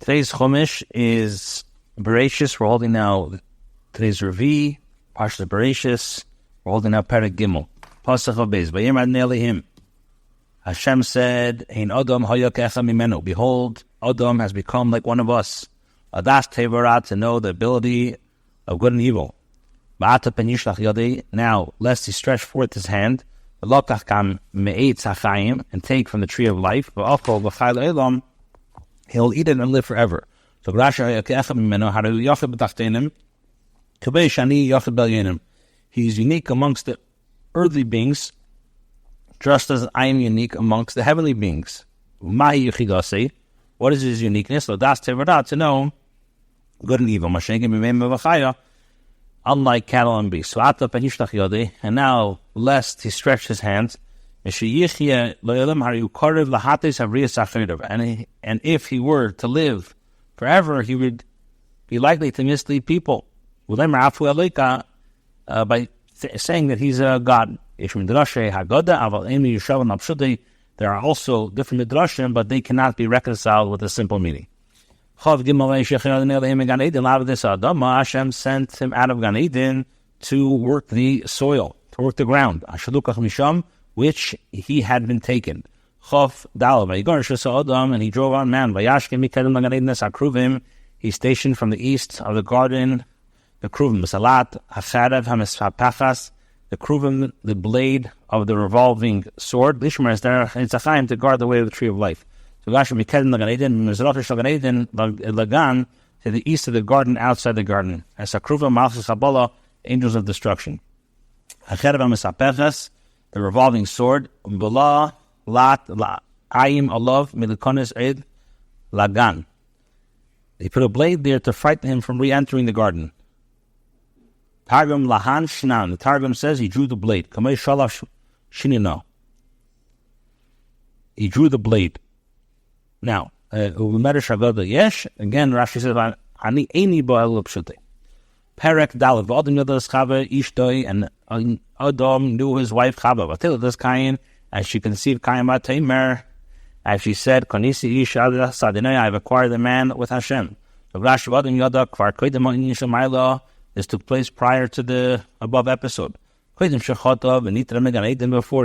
Today's Chumash is Bereshis. We're holding now today's Revi, Parshat Bereshis. We're holding now Perek Gimel. Pasach Beis. Vayimad Ne'elihim. Hashem said, Ein Adam haya ke'echad mimenu. Behold, Adam has become like one of us. Adas tevara, to know the ability of good and evil. Ba'ata pen yishlach yadei. Now, lest he stretch forth his hand, v'lokach kam me'etz hachayim, and take from the tree of life, v'achol v'chai le'elam, he'll eat it and live forever. So Rasha haya ke'echad mimenu, haru yachid b'tachtenim, k'bei shani yachid b'alyenim. He is unique amongst the earthly beings, just as I am unique amongst the heavenly beings. Mahi yuchidasei. What is his uniqueness? L'das tevara, to know good and evil. Unlike cattle and beasts. And now, lest he stretched his hands, and if he were to live forever, he would be likely to mislead people. By saying that he's a God. There are also different midrashim, but they cannot be reconciled with a simple meaning. Hashem sent him out of Gan Eden to work the soil, to work the ground, which he had been taken. And he drove on man. He stationed from the east of the garden the kruvim, the kruvim, the blade of the revolving sword, to guard the way of the tree of life. So to the east of the garden, outside the garden, as akruvim malchus habala, angels of destruction. The revolving sword, bala lat ayim alav milikonis ed lagan. They put a blade there to frighten him from re-entering the garden. Targum lahan shnan. The Targum says he drew the blade. Kamei shalash shinino. He drew the blade. Now, again, Rashi says, Ani eini bo'el pshutei. Perek daled v'adam yodas Chava ishtoi, and Adam knew his wife Chava. V'atil das Kain, as she conceived Kain b'teimer, as she said, Konisi ish adra sadinai, I have acquired the man with Hashem. So Rashi v'adam yodah kvar koidem ha'inishal ma'ila. This took place prior to the above episode. Before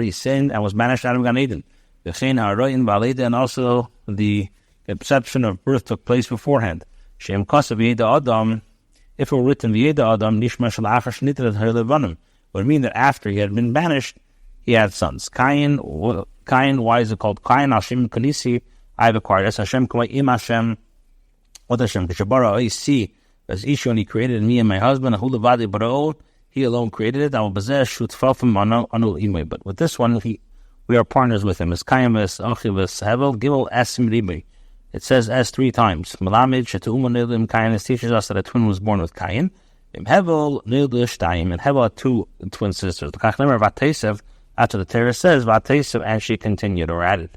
he sinned and was banished out of Gan Eden. And also the conception of birth took place beforehand. If it were written V'yeda Adam, would mean that after he had been banished, he had sons. Cain, why is it called Cain? Hashem Kanisi, I have acquired us. Hashem Kamay Im Hashem, what Hashem? Kishabara, I see. As Ishon, he created me and my husband, he alone created it. But with this one, we are partners with him. It says S 3 times. It teaches us that a twin was born with Cain. And Hevel had two twin sisters. After the Torah says, and she continued or added.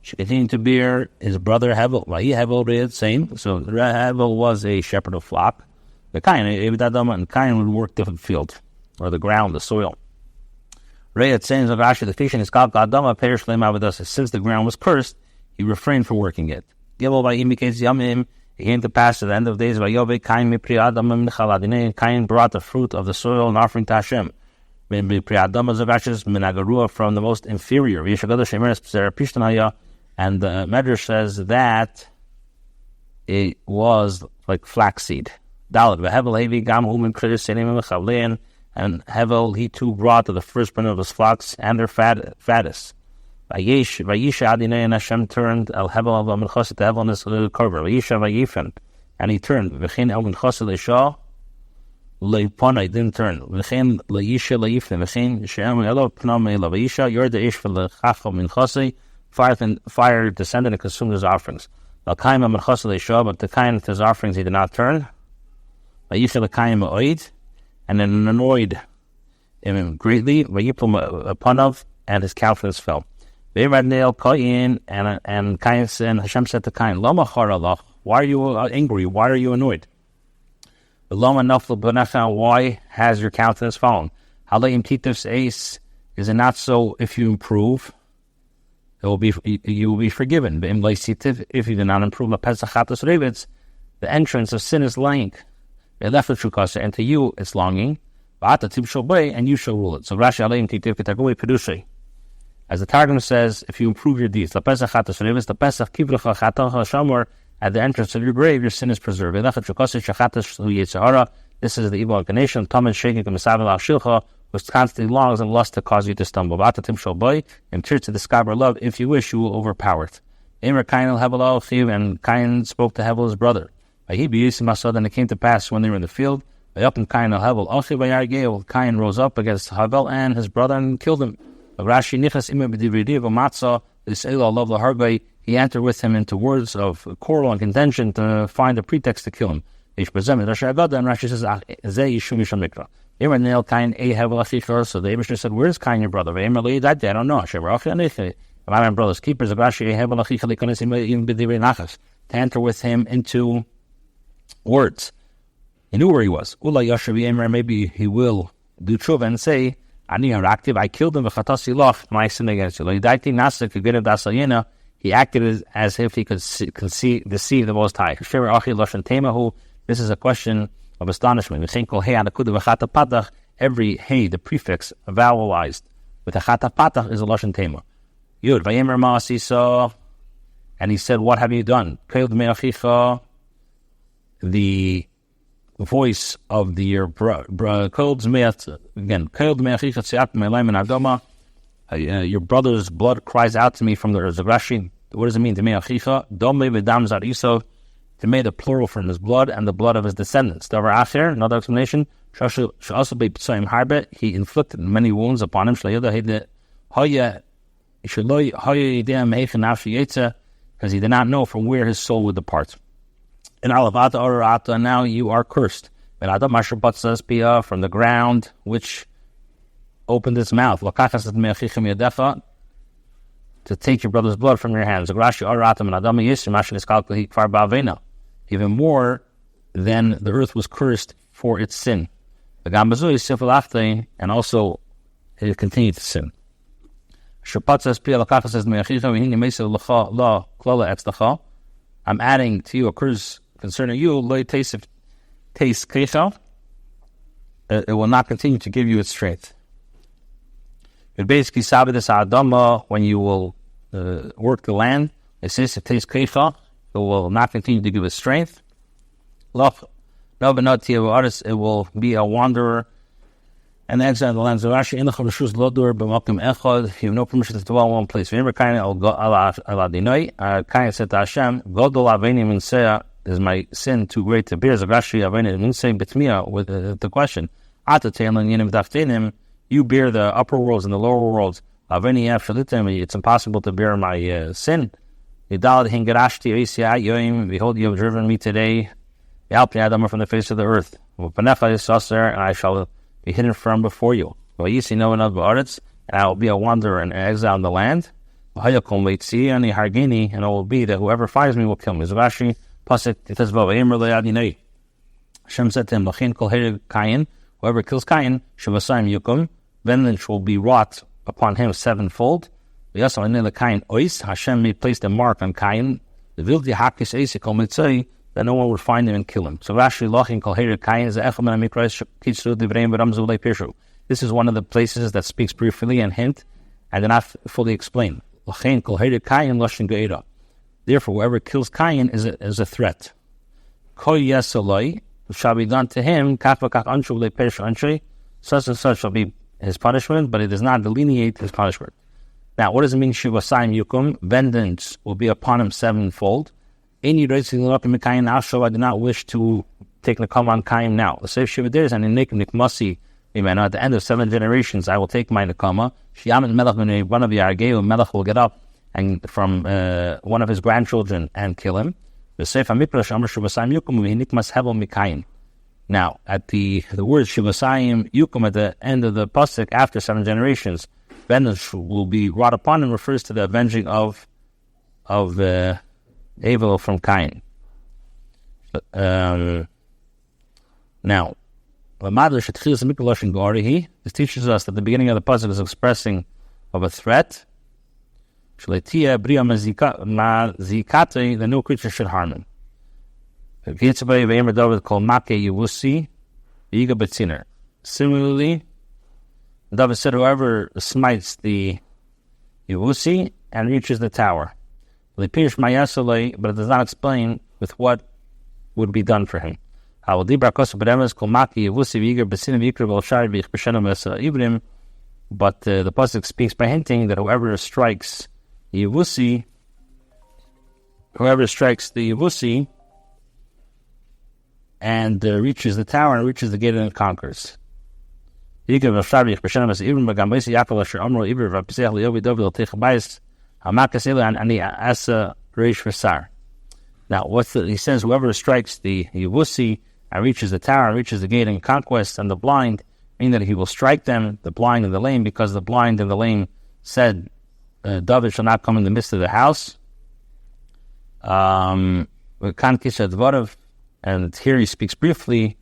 She continued to bear his brother Hevel. Same. So Hevel was a shepherd of flock. The Cain, and Cain would work the field, or the ground, the soil. It says of Rashi, the fish in his since the ground was cursed, he refrained from working it. It came to pass at the end of days, Cain brought the fruit of the soil and offering to Hashem. From the most inferior. And the Medrash says that it was like flaxseed. And Hevel, he too brought to the firstborn of his flocks and their fattest. And Hashem turned El Hevel of Amilchoset to Hevel and his little carver. And he turned. Leipana, didn't turn. V'chein leisha leifne. V'chein she'em elo pnam ela. V'isha yor the ish v'lechachol min chosei. Fire descended and consumed his offerings. V'alkaim amin chosei leisha, but the kind of his offerings he did not turn. V'yisha l'kaim oid, and then annoyed him greatly. V'yiplu upanav, and his countenance fell. V'yirad neil Cain, and Cain said, and Hashem said to Cain, Lama charalach, why are you angry? Why are you annoyed? Why has your countenance fallen? Is it not so if you improve? you will be forgiven. If you do not improve the entrance of sin is lying. And to you it's longing. And you shall rule it. So Rashi Aleim Titiv Ketagui Pedushay. As the Targum says, if you improve your deeds, the Pesach Shamor, at the entrance of your grave, your sin is preserved. This is the evil inclination, Taman Shaking which constantly longs and lusts to cause you to stumble. And tears to the scabar love, if you wish, you will overpower it. And Cain spoke to Hevel, his brother. And it came to pass when they were in the field, Cain rose up against Havel and his brother and killed him. He entered with him into words of quarrel and contention to find a pretext to kill him. And Rashi says, so the Abishur said, where's Cain, your brother? I don't know. My brother's keepers of Rashi to enter with him into words. He knew where he was. Maybe he will do tshuva and say, I killed him, my sin against you. He acted as if he could deceive the Most High. This is a question of astonishment. Every hey, the prefix, vowelized with a chata patach is a lashon tema. Yud vayemer ma'asisa, and he said, "What have you done?" The voice of your your brother's blood cries out to me from the Rashi. What does it mean? To made a plural from his blood and the blood of his descendants. Another explanation. He inflicted many wounds upon him. Because he did not know from where his soul would depart. And now you are cursed. From the ground which opened its mouth to take your brother's blood from your hands. Even more than the earth was cursed for its sin. And also it continued to sin. I'm adding to you a curse concerning you. It will not continue to give you its strength. It basically when you will work the land, it says it takes kefa. It will not continue to give it strength. It will be a wanderer and exile in the lands of Rashi. You have no permission to dwell in one place. Cain said to Hashem, is my sin too great to bear? Rashi with the question. You bear the upper worlds and the lower worlds. It's impossible to bear my sin. Behold, you have driven me today from the face of the earth. And I shall be hidden from before you. And I will be a wanderer and exile in the land. And it will be that whoever finds me will kill me. Hashem said to him, whoever kills Cain, vengeance will be wrought upon him sevenfold. Hashem may place the mark on Cain, that no one would find him and kill him. So this is one of the places that speaks briefly and hint and not fully explain. Therefore, whoever kills Cain is a threat. Shall be done to him, such and such shall be his punishment, but it does not delineate his punishment. Now, what does it mean? Shivasayim yukum, vengeance will be upon him sevenfold. I do not wish to take Nakam on Cain now. Let's say Shivaders and Nikmasi, at the end of 7 generations, I will take my Nakama. One of the Argeo Melech will get up and from one of his grandchildren and kill him. Now, at the word Shivasayim Yukum at the end of the pasuk after 7 generations, vengeance will be wrought upon him, refers to the avenging of evil from Cain. Now, this teaches us that the beginning of the pasuk is expressing of a threat. Shaletia bria mazikate, the no creature should harm him. Similarly, David said, whoever smites the Yevusi and reaches the tower. But it does not explain with what would be done for him. But the pasuk speaks by hinting that whoever strikes the Yevusi and reaches the tower and reaches the gate and conquers. Now, he says, whoever strikes the Yevusi and reaches the tower and reaches the gate and conquest, and the blind, meaning that he will strike them, the blind and the lame, because the blind and the lame said, David shall not come in the midst of the house. And here he speaks briefly.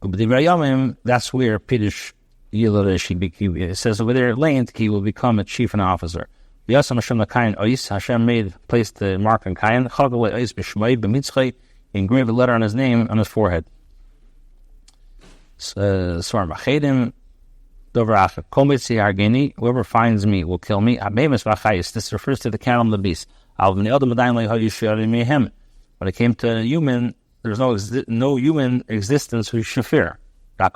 That's where Pidush Yiladish, it says over there, Laint, he will become a chief and officer. Hashem placed the mark on Kain, engraved a letter on his name on his forehead. Whoever finds me will kill me. This refers to the camel and the beast. When it came to human, there's no human existence who should fear.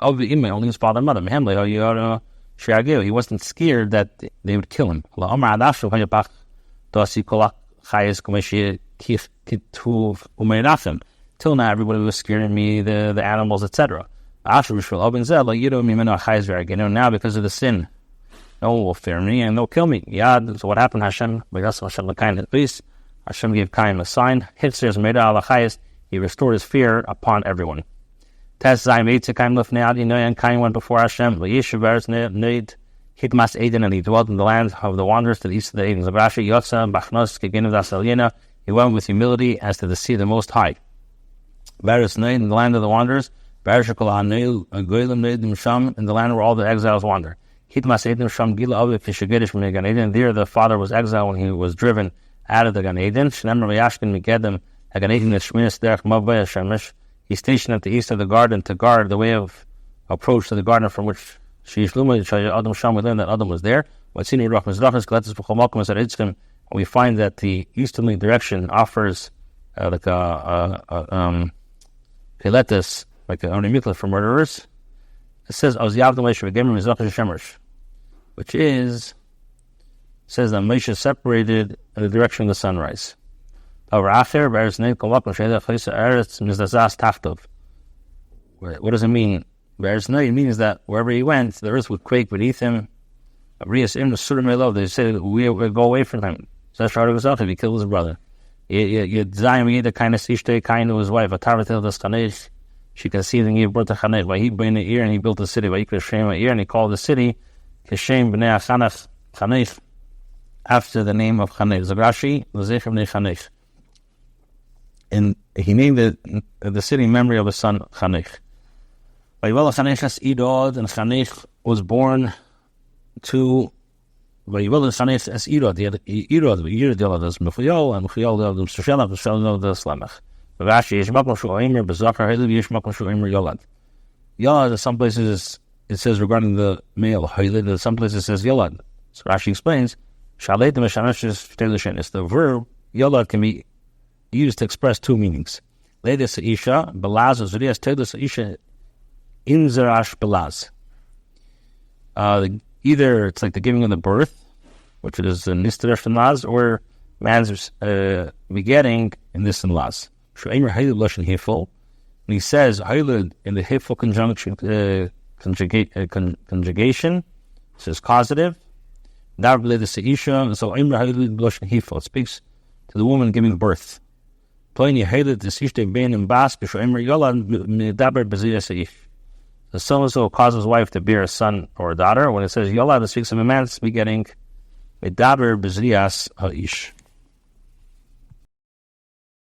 Only his father and mother. He wasn't scared that they would kill him. Till now, everybody was scaring me, the animals, etc. Now, because of the sin, no one will fear me and they'll kill me. So what happened, Hashem? Hashem gave Cain a sign. He restored his fear upon everyone. Cain went before Hashem, and he dwelt in the land of the wanderers to the east of the Eden. He went with humility as to the sea of the Most High. In the land of the wanderers, in the land where all the exiles wander. And there the father was exiled when he was driven out of the Gan Eden. He's stationed at the east of the garden to guard the way of approach to the garden from which we learned that Adam was there. We find that the easterly direction offers like a piletus, like a mikla for murderers. It says which is, says that Moshe separated in the direction of the sunrise. What does it mean? It means that wherever he went, the earth would quake beneath him. They say we go away from him. So that's how if he killed his brother. You the kind of sishte kind to his wife. She conceived and gave birth to Chanech. By he bring the ear and he built a city. By he ear and he called the city Keshem b'nei Chanech, after the name of Chanech. Zagrashi l'zechem b'nei Chanech. And he named the city in memory of his son Chanech. By Chanech Idod, and Chanech was born to Chanech as Idod. He had Idod, Idod as Mechiel, and Mechiel the Meshushelach, Meshushelach the Slemach. Yolad, in some places it says regarding the male, in some places it says Yolad. So Rashi explains, it's the verb Yolad can be used to express two meanings. Either it's like the giving of the birth, which is in Nistaresh and Laz, or man's begetting in this and Laz. When he says Haylid in the Hifel conjugation, it says causative. So it speaks to the woman giving birth. The so-and-so causes his wife to bear a son or a daughter. When it says Yolad, it speaks of a man begetting Medaber B'zrias Ha'ish.